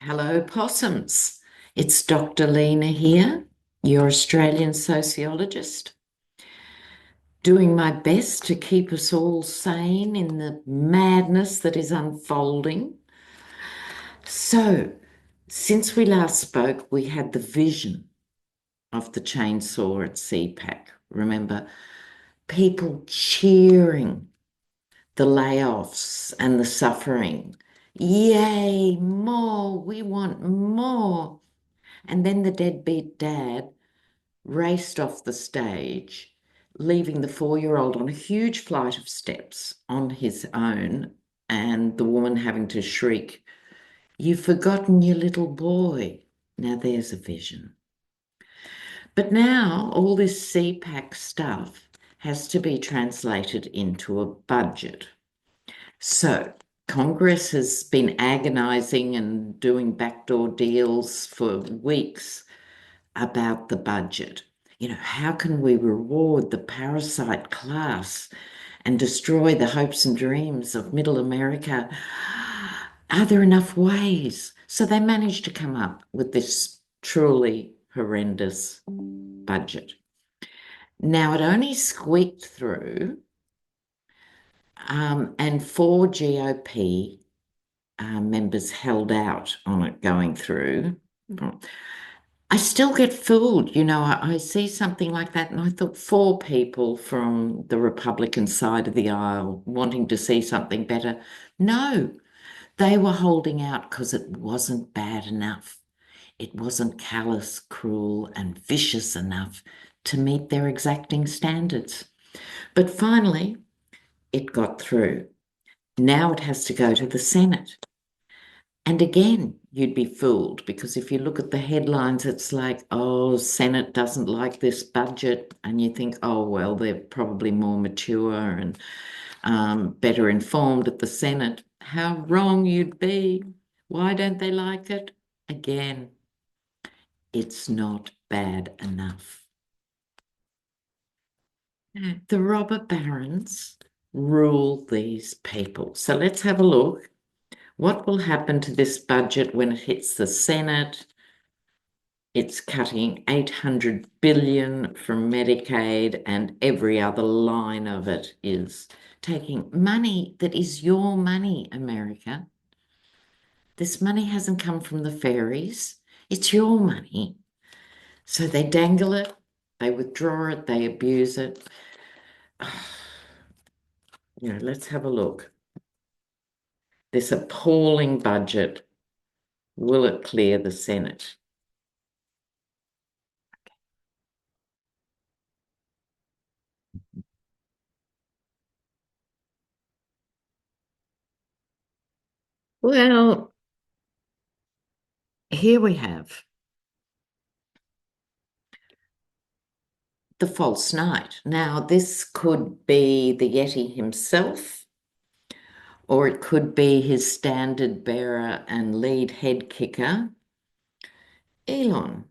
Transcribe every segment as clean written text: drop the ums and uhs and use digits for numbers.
Hello, possums. It's Dr. Lena here, your Australian sociologist, doing my best to keep us all sane in the madness that is unfolding. So, since we last spoke, we had the vision of the chainsaw at CPAC. Remember, people cheering the layoffs and the suffering. Yay, more, we want more. And then the deadbeat dad raced off the stage, leaving the 4-year-old on a huge flight of steps on his own, and the woman having to shriek, "You've forgotten your little boy." Now there's a vision. But now all this CPAC stuff has to be translated into a budget. So Congress has been agonizing and doing backdoor deals for weeks about the budget. How can we reward the parasite class and destroy the hopes and dreams of middle America? Are there enough ways? So they managed to come up with this truly horrendous budget. Now, it only squeaked through, and 4 GOP members held out on it going through. I still get fooled. I see something like that, and I thought 4 people from the Republican side of the aisle wanting to see something better. No, they were holding out because it wasn't bad enough. It wasn't callous, cruel, and vicious enough to meet their exacting standards. But finally, it got through. Now it has to go to the Senate. And again, you'd be fooled because if you look at the headlines, it's like, oh, Senate doesn't like this budget. And you think, oh, well, they're probably more mature and better informed at the Senate. How wrong you'd be. Why don't they like it? Again, it's not bad enough. The robber barons rule these people. So let's have a look. What will happen to this budget when it hits the Senate? It's cutting 800 billion from Medicaid, and every other line of it is taking money that is your money, America. This money hasn't come from the fairies. It's your money. So they dangle it, they withdraw it, they abuse it. Let's have a look. This appalling budget, will it clear the Senate? Well, here we have the false knight. Now, this could be the Yeti himself, or it could be his standard bearer and lead head kicker, Elon.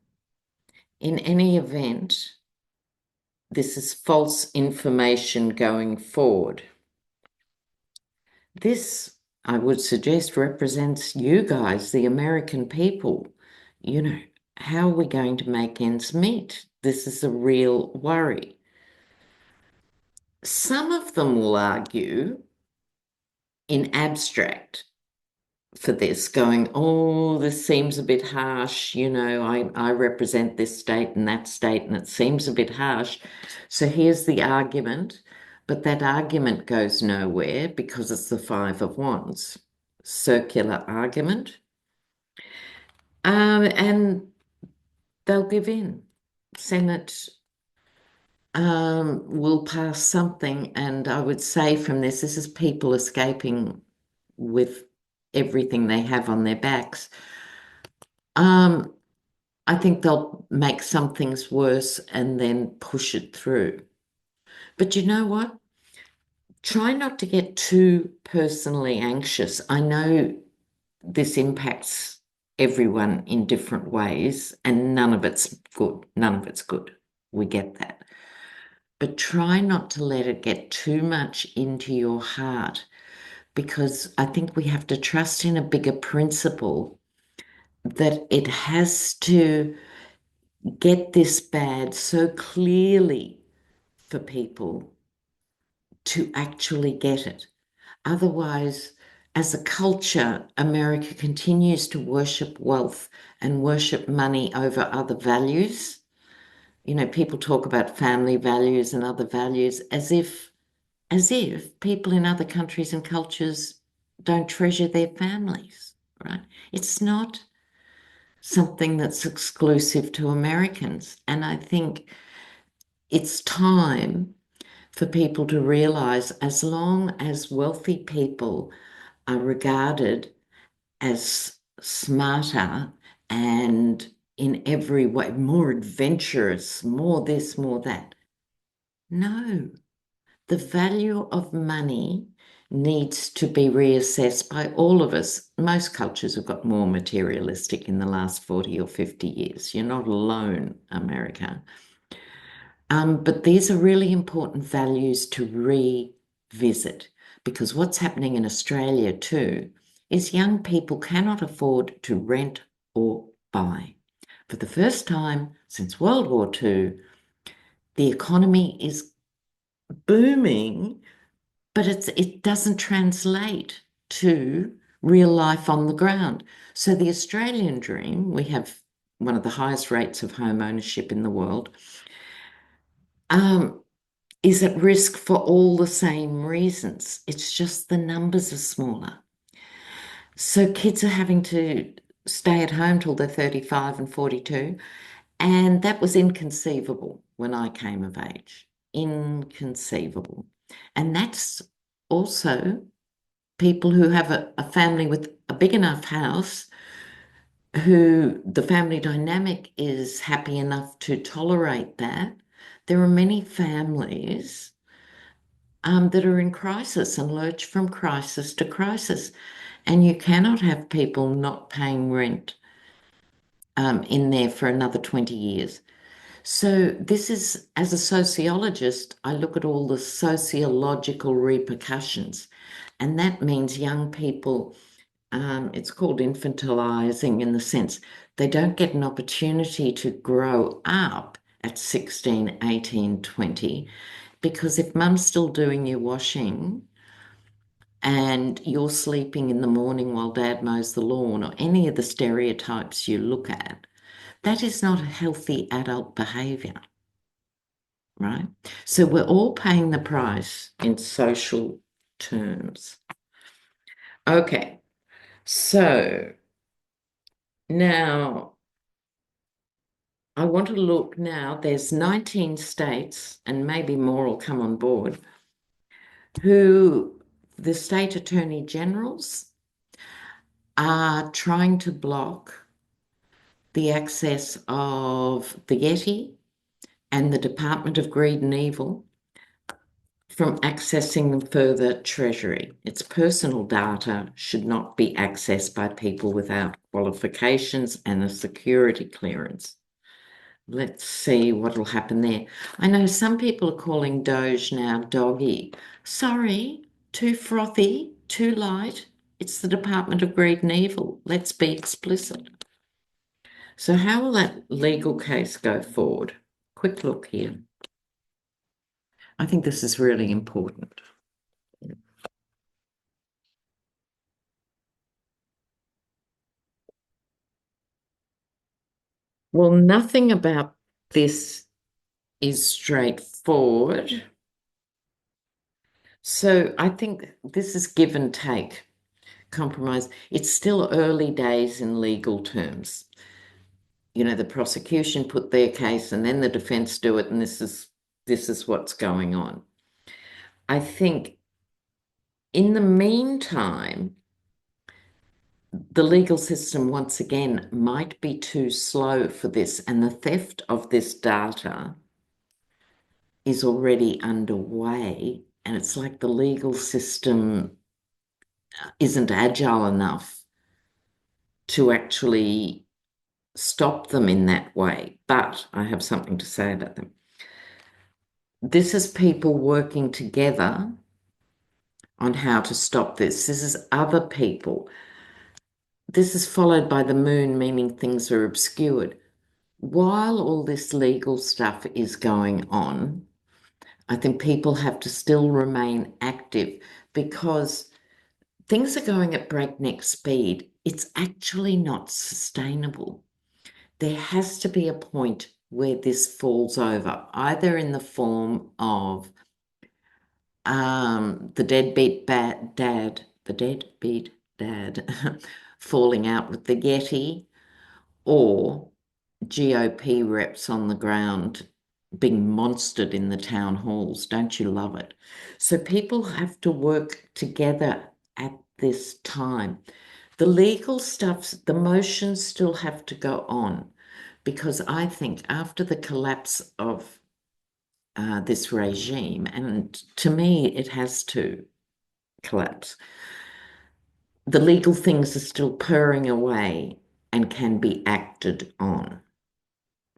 In any event, this is false information going forward. This, I would suggest, represents you guys, the American people. How are we going to make ends meet? This is a real worry. Some of them will argue in abstract for this, going, oh, this seems a bit harsh. I represent this state and that state, and it seems a bit harsh. So here's the argument, but that argument goes nowhere because it's the Five of Wands. Circular argument. And they'll give in. Senate will pass something, and I would say from this is people escaping with everything they have on their backs. I think they'll make some things worse and then push it through. But you know what? Try not to get too personally anxious. I know this impacts everyone in different ways, and none of it's good. None of it's good. We get that. But try not to let it get too much into your heart, because I think we have to trust in a bigger principle that it has to get this bad so clearly for people to actually get it. Otherwise, as a culture, America continues to worship wealth and worship money over other values. You know, people talk about family values and other values as if people in other countries and cultures don't treasure their families, right? It's not something that's exclusive to Americans. And I think it's time for people to realize as long as wealthy people are regarded as smarter and in every way more adventurous, more this, more that. No, the value of money needs to be reassessed by all of us. Most cultures have got more materialistic in the last 40 or 50 years. You're not alone, America. But these are really important values to revisit because what's happening in Australia too is young people cannot afford to rent or buy. For the first time since World War II, the economy is booming, but it doesn't translate to real life on the ground. So the Australian dream, we have one of the highest rates of home ownership in the world, is at risk for all the same reasons. It's just the numbers are smaller. So kids are having to stay at home till they're 35 and 42. And that was inconceivable when I came of age. Inconceivable. And that's also people who have a family with a big enough house who the family dynamic is happy enough to tolerate that. There are many families that are in crisis and lurch from crisis to crisis. And you cannot have people not paying rent in there for another 20 years. So this is, as a sociologist, I look at all the sociological repercussions. And that means young people, it's called infantilizing in the sense they don't get an opportunity to grow up at 16, 18, 20, because if mum's still doing your washing and you're sleeping in the morning while dad mows the lawn, or any of the stereotypes you look at, that is not a healthy adult behavior, right? So we're all paying the price in social terms. Okay, so now I want to look now, there's 19 states, and maybe more will come on board, who the state attorney generals are trying to block the access of the Yeti and the Department of Greed and Evil from accessing the further Treasury. Its personal data should not be accessed by people without qualifications and a security clearance. Let's see what will happen there. I know some people are calling Doge now doggy. Sorry, too frothy, too light. It's the Department of Greed and Evil. Let's be explicit. So how will that legal case go forward? Quick look here. I think this is really important. Well, nothing about this is straightforward. So I think this is give and take, compromise. It's still early days in legal terms. You know, the prosecution put their case and then the defense do it, and this is what's going on. I think in the meantime, the legal system once again might be too slow for this, and the theft of this data is already underway, and it's like the legal system isn't agile enough to actually stop them in that way. But I have something to say about them. This is people working together on how to stop this. This is other people. this is followed by the moon, meaning things are obscured. While all this legal stuff is going on, I think people have to still remain active because things are going at breakneck speed. It's actually not sustainable. There has to be a point where this falls over, either in the form of the deadbeat dad falling out with the Yeti, or GOP reps on the ground being monstered in the town halls. Don't you love it? So people have to work together at this time. The legal stuff, the motions still have to go on because I think after the collapse of this regime, and to me, it has to collapse, the legal things are still purring away and can be acted on.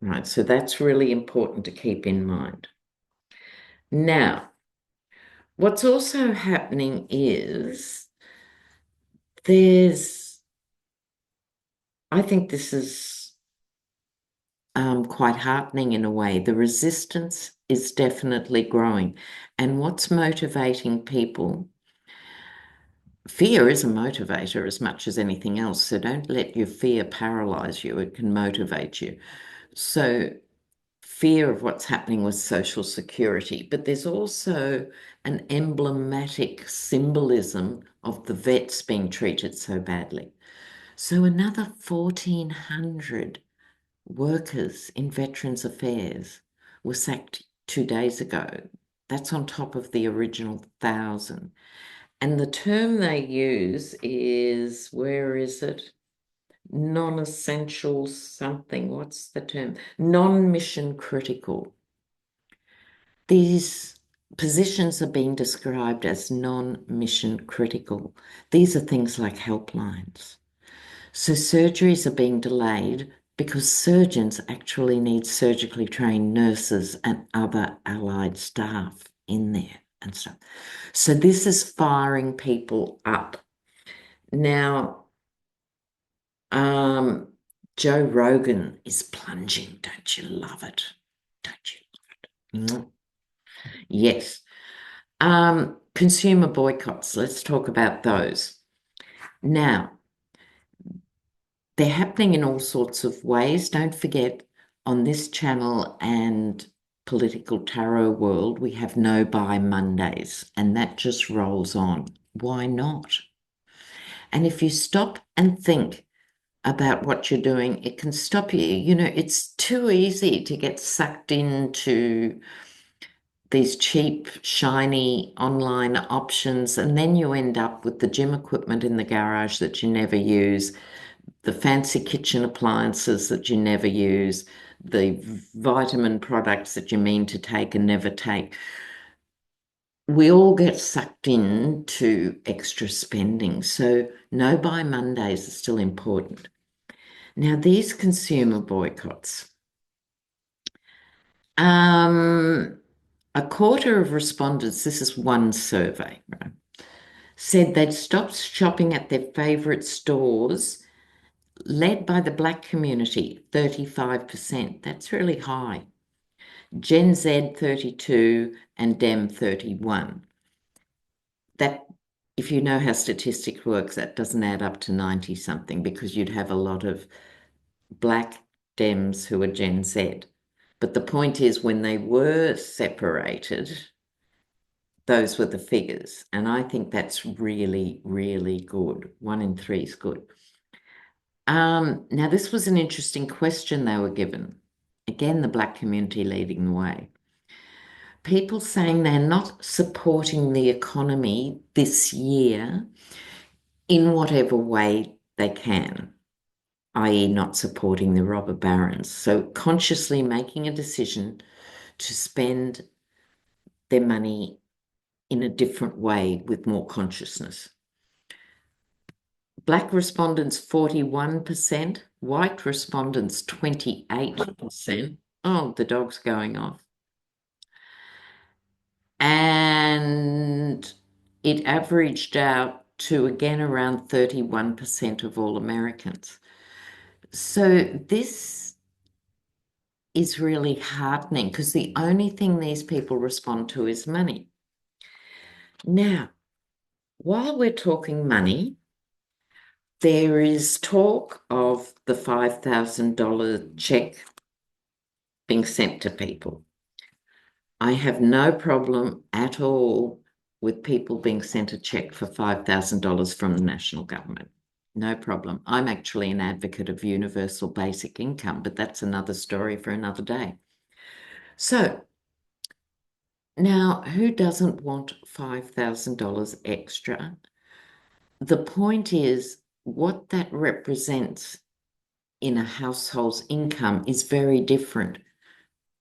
Right, so that's really important to keep in mind. Now, what's also happening is I think this is quite heartening in a way. The resistance is definitely growing. And what's motivating people? Fear is a motivator as much as anything else. So don't let your fear paralyze you. It can motivate you. So fear of what's happening with social security, but there's also an emblematic symbolism of the vets being treated so badly. So another 1,400 workers in Veterans Affairs were sacked 2 days ago. That's on top of the original 1,000. And the term they use is, where is it? Non-essential something. What's the term? Non-mission critical. These positions are being described as non-mission critical. These are things like helplines. So surgeries are being delayed because surgeons actually need surgically trained nurses and other allied staff in there and stuff. So this is firing people up. Now, Joe Rogan is plunging. Don't you love it? Don't you love it? Yes. Consumer boycotts. Let's talk about those. Now, they're happening in all sorts of ways. Don't forget, on this channel and Political Tarot World, we have No Buy Mondays, and that just rolls on. Why not? And if you stop and think about what you're doing, it can stop you. You know, it's too easy to get sucked into these cheap, shiny online options, and then you end up with the gym equipment in the garage that you never use, the fancy kitchen appliances that you never use, the vitamin products that you mean to take and never take. We all get sucked into extra spending. So no buy Mondays are still important. Now, these consumer boycotts, a quarter of respondents, this is one survey, right, said they'd stopped shopping at their favourite stores, led by the Black community, 35%. That's really high. Gen Z, 32, and Dem, 31. That, if you know how statistics works, that doesn't add up to 90 something because you'd have a lot of Black Dems who are Gen Z. But the point is, when they were separated, those were the figures. And I think that's really, really good. 1 in 3 is good. Now, this was an interesting question they were given. Again, the Black community leading the way. People saying they're not supporting the economy this year in whatever way they can, i.e., not supporting the robber barons. So consciously making a decision to spend their money in a different way with more consciousness. Black respondents, 41%, white respondents, 28%. Oh, the dog's going off. And it averaged out to again around 31% of all Americans. So this is really heartening because the only thing these people respond to is money. Now, while we're talking money, there is talk of the $5,000 check being sent to people. I have no problem at all with people being sent a check for $5,000 from the national government. No problem. I'm actually an advocate of universal basic income, but that's another story for another day. So now, who doesn't want $5,000 extra? The point is, what that represents in a household's income is very different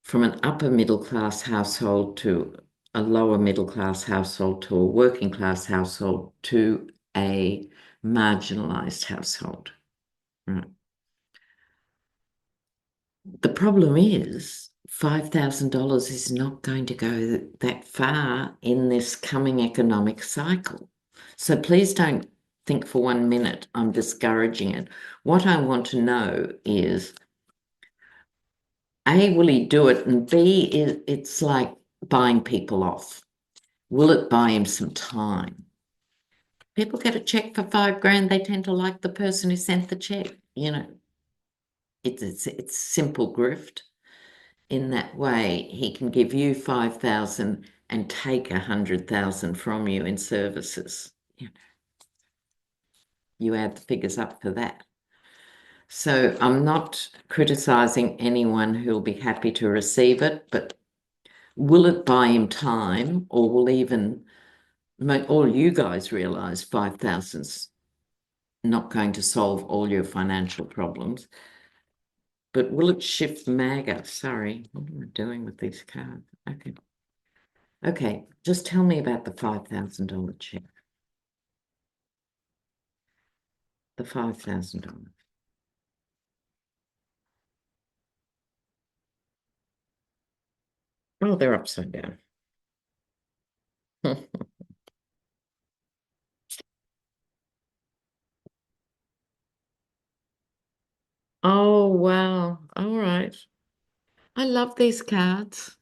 from an upper middle class household to a lower middle class household to a working class household to a marginalized household. Right. The problem is $5,000 is not going to go that far in this coming economic cycle. So please don't think for 1 minute I'm discouraging it. What I want to know is, A, will he do it? And B, it's like buying people off. Will it buy him some time? People get a check for $5,000, they tend to like the person who sent the check. It's simple grift. In that way, he can give you 5,000 and take 100,000 from you in services. You add the figures up for that. So I'm not criticizing anyone who'll be happy to receive it, but will it buy him time, or will even make all you guys realize 5,000's not going to solve all your financial problems? But will it shift MAGA? Sorry, what am I doing with these cards? Okay. Okay, just tell me about the $5,000 check. The $5,000. Oh, they're upside down. Oh, wow. All right. I love these cards.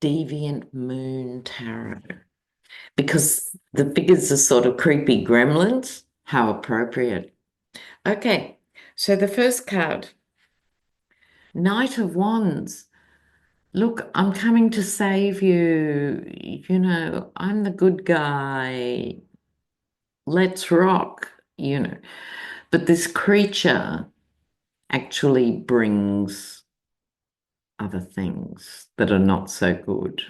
Deviant Moon Tarot. Because the figures are sort of creepy gremlins. How appropriate. Okay, so the first card, Knight of Wands. Look, I'm coming to save you. I'm the good guy. Let's rock, But this creature actually brings other things that are not so good.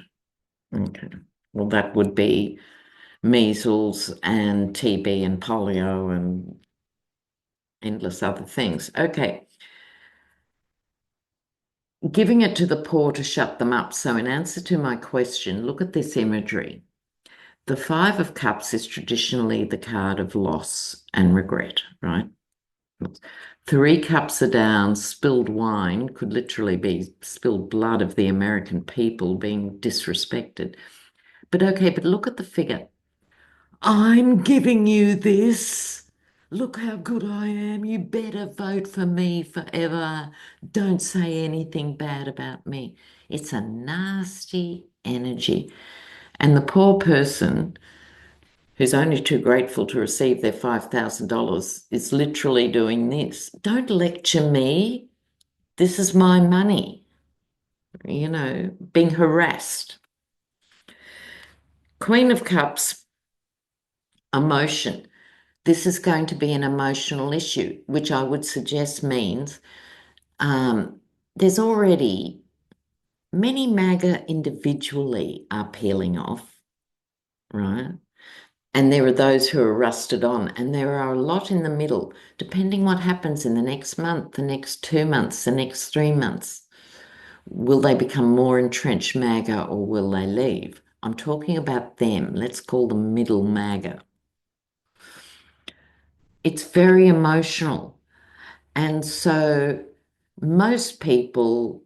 Okay. Well, that would be measles and TB and polio and endless other things. Okay. Giving it to the poor to shut them up. So in answer to my question, look at this imagery. The Five of Cups is traditionally the card of loss and regret, right? 3 cups are down, spilled wine could literally be spilled blood of the American people being disrespected. But okay, but look at the figure. I'm giving you this. Look how good I am. You better vote for me forever. Don't say anything bad about me. It's a nasty energy. And the poor person who's only too grateful to receive their $5,000 is literally doing this. Don't lecture me. This is my money, being harassed. Queen of Cups, emotion. This is going to be an emotional issue, which I would suggest means there's already many MAGA individually are peeling off, right? And there are those who are rusted on, and there are a lot in the middle, depending what happens in the next month, the next 2 months, the next 3 months. Will they become more entrenched MAGA or will they leave? I'm talking about them. Let's call them middle MAGA. It's very emotional. And so most people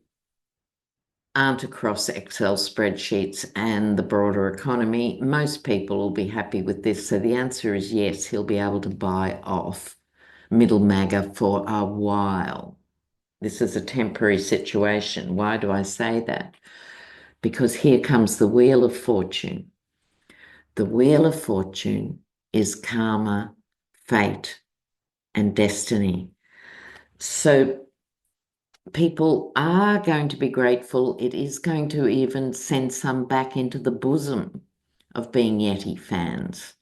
aren't across Excel spreadsheets and the broader economy, most people will be happy with this. So the answer is yes, he'll be able to buy off middle MAGA for a while. This is a temporary situation. Why do I say that? Because here comes the Wheel of Fortune. The Wheel of Fortune is karma, fate, and destiny. So people are going to be grateful. It is going to even send some back into the bosom of being Yeti fans,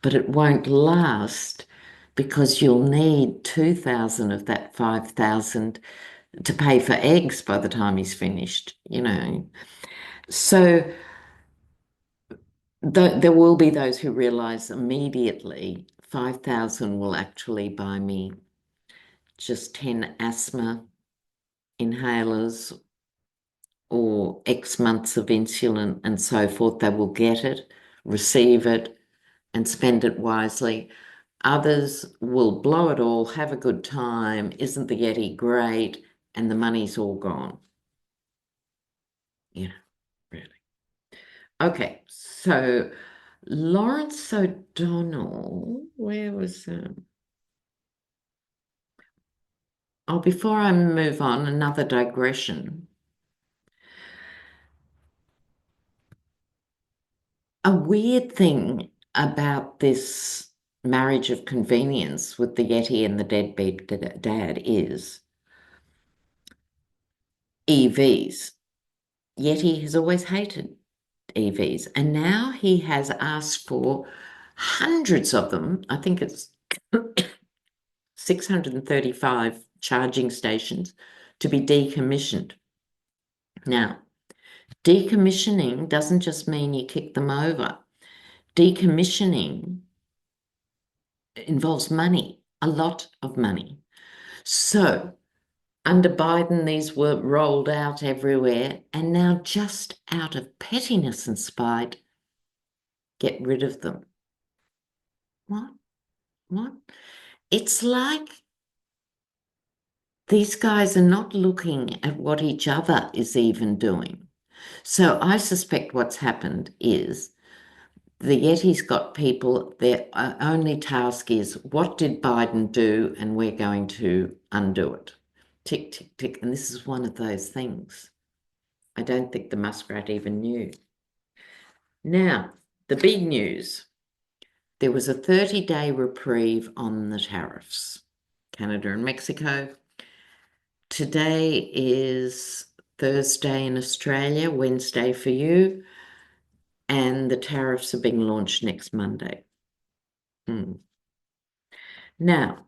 but it won't last because you'll need 2,000 of that 5,000 to pay for eggs by the time he's finished, you know. So there will be those who realize immediately 5,000 will actually buy me just 10 asthma inhalers or X months of insulin and so forth. They will get it, receive it, and spend it wisely. Others will blow it all, have a good time. Isn't the Yeti great? And the money's all gone. You know, really. Okay, so Lawrence O'Donnell, where was oh, before I move on, another digression. A weird thing about this marriage of convenience with the Yeti and the deadbeat dad is EVs. Yeti has always hated EVs, and now he has asked for hundreds of them. I think it's 635 charging stations to be decommissioned. Now, decommissioning doesn't just mean you kick them over. Decommissioning involves money, a lot of money. So under Biden, these were rolled out everywhere, and now just out of pettiness and spite, get rid of them. What? What? It's like these guys are not looking at what each other is even doing. So I suspect what's happened is the Yeti's got people, their only task is what did Biden do, and we're going to undo it. Tick, tick, tick. And this is one of those things. I don't think the muskrat even knew. Now, the big news. There was a 30-day reprieve on the tariffs. Canada and Mexico. Today is Thursday in Australia, Wednesday for you, and the tariffs are being launched next Monday. Now,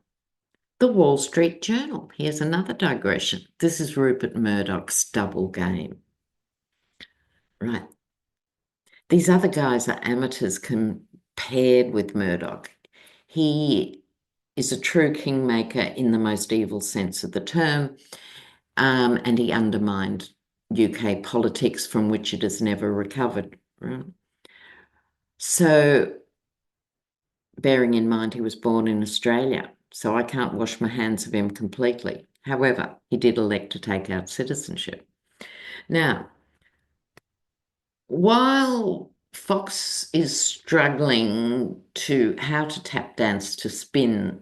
the Wall Street Journal. Here's another digression. This is Rupert Murdoch's double game. Right. These other guys are amateurs compared with Murdoch. He is a true kingmaker in the most evil sense of the term, and he undermined UK politics from which it has never recovered. Right? So, bearing in mind he was born in Australia, so I can't wash my hands of him completely. However, he did elect to take out citizenship. Now, while Fox is struggling to how to tap dance to spin,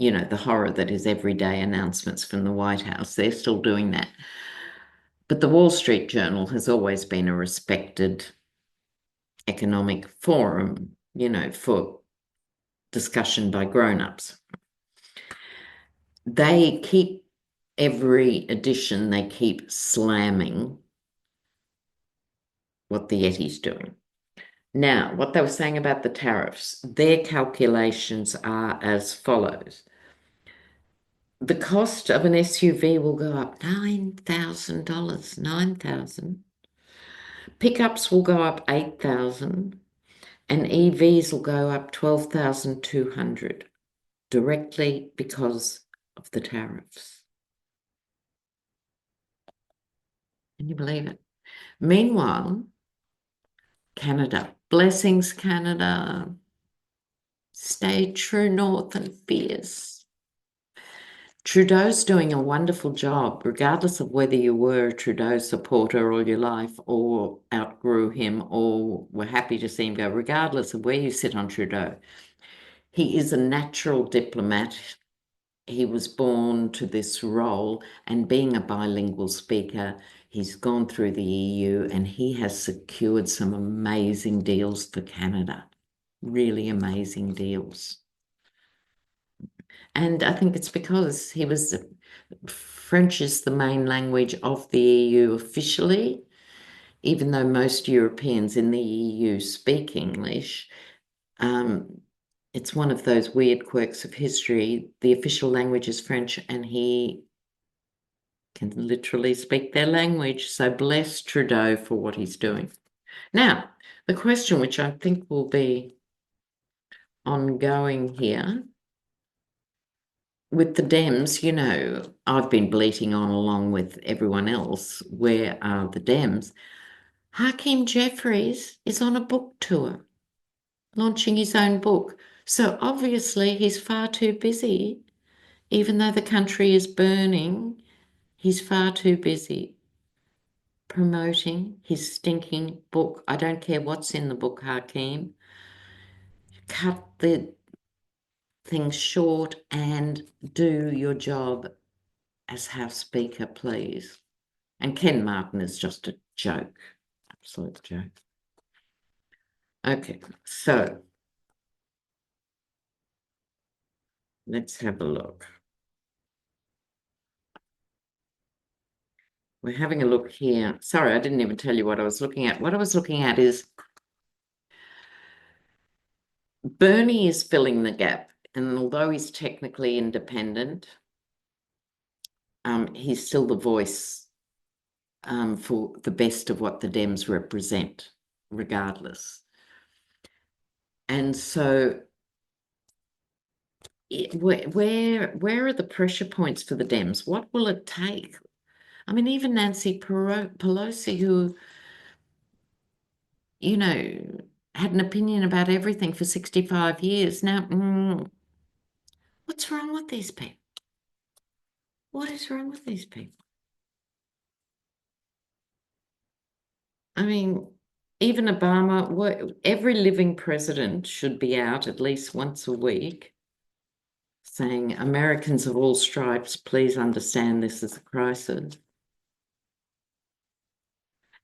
you know, the horror that is everyday announcements from the White House, they're still doing that. But the Wall Street Journal has always been a respected economic forum, you know, for discussion by grown-ups. They keep every edition, they keep slamming what the Yeti's doing. Now, what they were saying about the tariffs, their calculations are as follows. The cost of an SUV will go up $9,000, 9,000. Pickups will go up 8,000 and EVs will go up 12,200 directly because of the tariffs. Can you believe it? Meanwhile, Canada, blessings, Canada, stay true north and fierce. Trudeau's doing a wonderful job, regardless of whether you were a Trudeau supporter all your life or outgrew him or were happy to see him go, regardless of where you sit on Trudeau. He is a natural diplomat. He was born to this role, and being a bilingual speaker, he's gone through the EU and he has secured some amazing deals for Canada. Really amazing deals. And I think it's because French is the main language of the EU officially, even though most Europeans in the EU speak English. Um, it's one of those weird quirks of history. The official language is French, and he can literally speak their language. So bless Trudeau for what he's doing. Now, the question, which I think will be ongoing here, with the Dems, I've been bleating on along with everyone else. Where are the Dems? Hakeem Jeffries is on a book tour, launching his own book. So obviously he's far too busy. Even though the country is burning, he's far too busy promoting his stinking book. I don't care what's in the book, Hakeem. Cut the things short and do your job as House Speaker, please. And Ken Martin is just a joke, absolute joke. Okay, so let's have a look. We're having a look here. Sorry, I didn't even tell you what I was looking at. What I was looking at is Bernie is filling the gap. And although he's technically independent, he's still the voice for the best of what the Dems represent, regardless. And so where are the pressure points for the Dems? What will it take? I mean, even Nancy Pelosi, who, had an opinion about everything for 65 years. Now, what's wrong with these people? What is wrong with these people? I mean, even Obama, every living president should be out at least once a week saying, Americans of all stripes, please understand this is a crisis.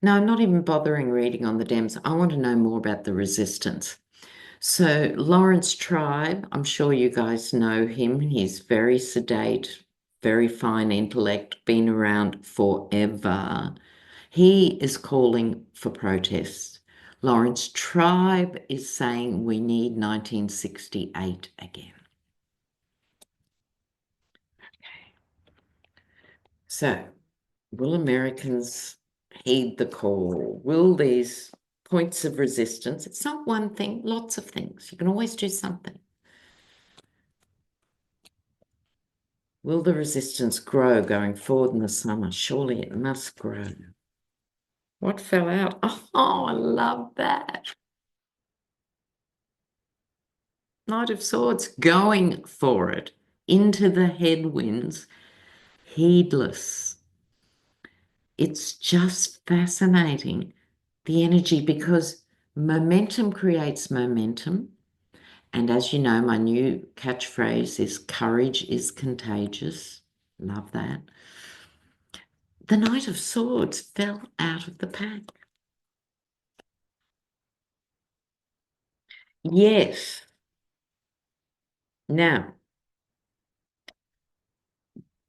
No, I'm not even bothering reading on the Dems. I want to know more about the resistance. So Lawrence Tribe, I'm sure you guys know him. He's very sedate, very fine intellect, been around forever. He is calling for protests. Lawrence Tribe is saying we need 1968 again. Okay. So will Americans heed the call? Will these points of resistance, it's not one thing, lots of things. You can always do something. Will the resistance grow going forward in the summer? Surely it must grow. What fell out? Oh, I love that. Knight of Swords going for it into the headwinds, heedless. It's just fascinating, the energy, because momentum creates momentum. And as you know, my new catchphrase is courage is contagious. Love that. The Knight of Swords fell out of the pack. Yes. Now,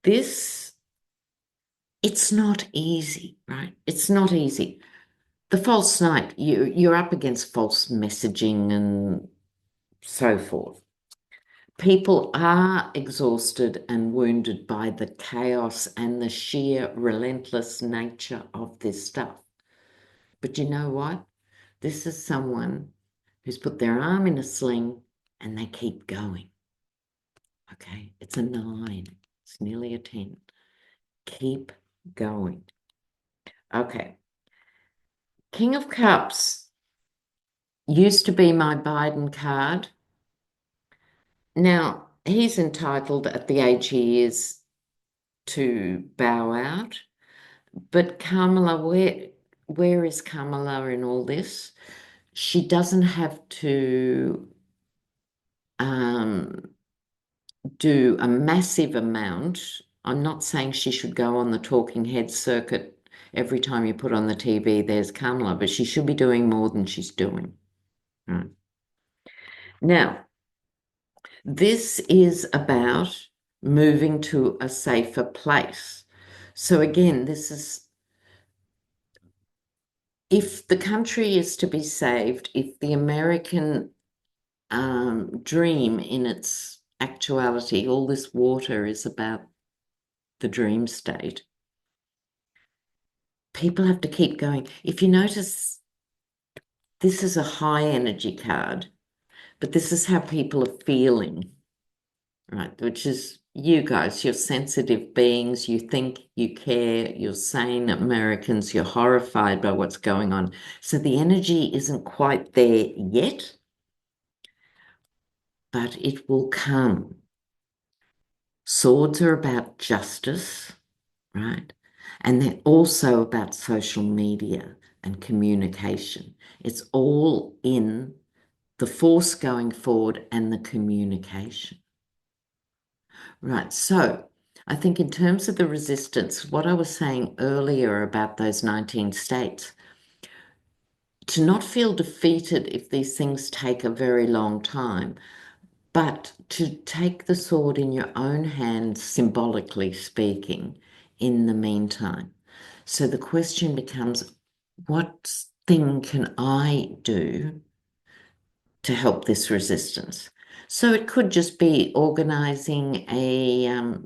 it's not easy, right? It's not easy. The false knight, you're up against false messaging and so forth. People are exhausted and wounded by the chaos and the sheer relentless nature of this stuff. But you know what? This is someone who's put their arm in a sling and they keep going. Okay, it's a 9. It's nearly a 10. Keep going. Okay. King of Cups used to be my Biden card. Now, he's entitled at the age he is to bow out. But Kamala, where is Kamala in all this? She doesn't have to do a massive amount. I'm not saying she should go on the talking head circuit every time you put on the TV, there's Kamala, but she should be doing more than she's doing. Right. Now, this is about moving to a safer place. So again, this is if the country is to be saved, if the American dream in its actuality, all this water is about the dream state, people have to keep going. If you notice, this is a high energy card, but this is how people are feeling, right? Which is you guys, you're sensitive beings, you think, you care, you're sane Americans, you're horrified by what's going on. So the energy isn't quite there yet, but it will come. Swords are about justice, right? And they're also about social media and communication. It's all in the force going forward and the communication. Right. So I think in terms of the resistance, what I was saying earlier about those 19 states, to not feel defeated if these things take a very long time, but to take the sword in your own hand, symbolically speaking, in the meantime. So the question becomes, what thing can I do to help this resistance? So it could just be organizing a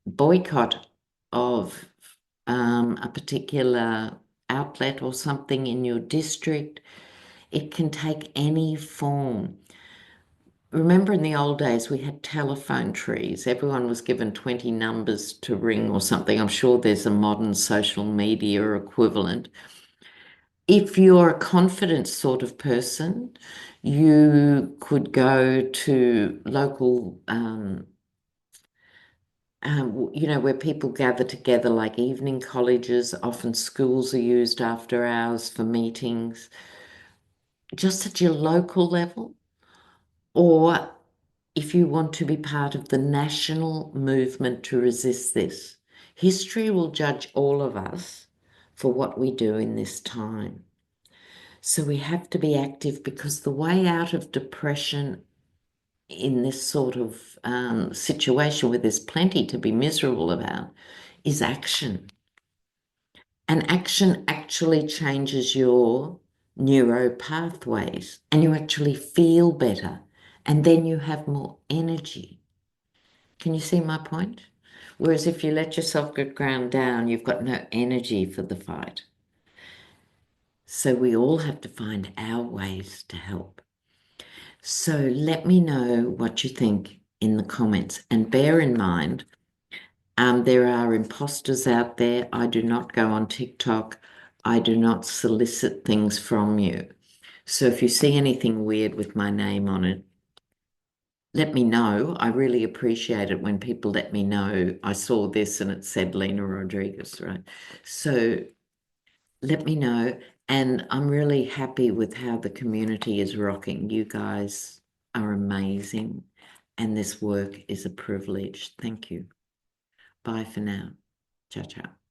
boycott of a particular outlet or something in your district. It can take any form. Remember in the old days, we had telephone trees. Everyone was given 20 numbers to ring or something. I'm sure there's a modern social media equivalent. If you're a confident sort of person, you could go to local, where people gather together, like evening colleges. Often schools are used after hours for meetings, just at your local level. Or if you want to be part of the national movement to resist this, history will judge all of us for what we do in this time. So we have to be active because the way out of depression in this sort of situation where there's plenty to be miserable about is action. And action actually changes your neuro pathways and you actually feel better and then you have more energy. Can you see my point? Whereas if you let yourself get ground down, you've got no energy for the fight. So we all have to find our ways to help. So let me know what you think in the comments and bear in mind, there are imposters out there. I do not go on TikTok. I do not solicit things from you. So if you see anything weird with my name on it, let me know. I really appreciate it when people let me know I saw this and it said Lena Rodriguez, right? So let me know. And I'm really happy with how the community is rocking. You guys are amazing. And this work is a privilege. Thank you. Bye for now. Ciao, ciao.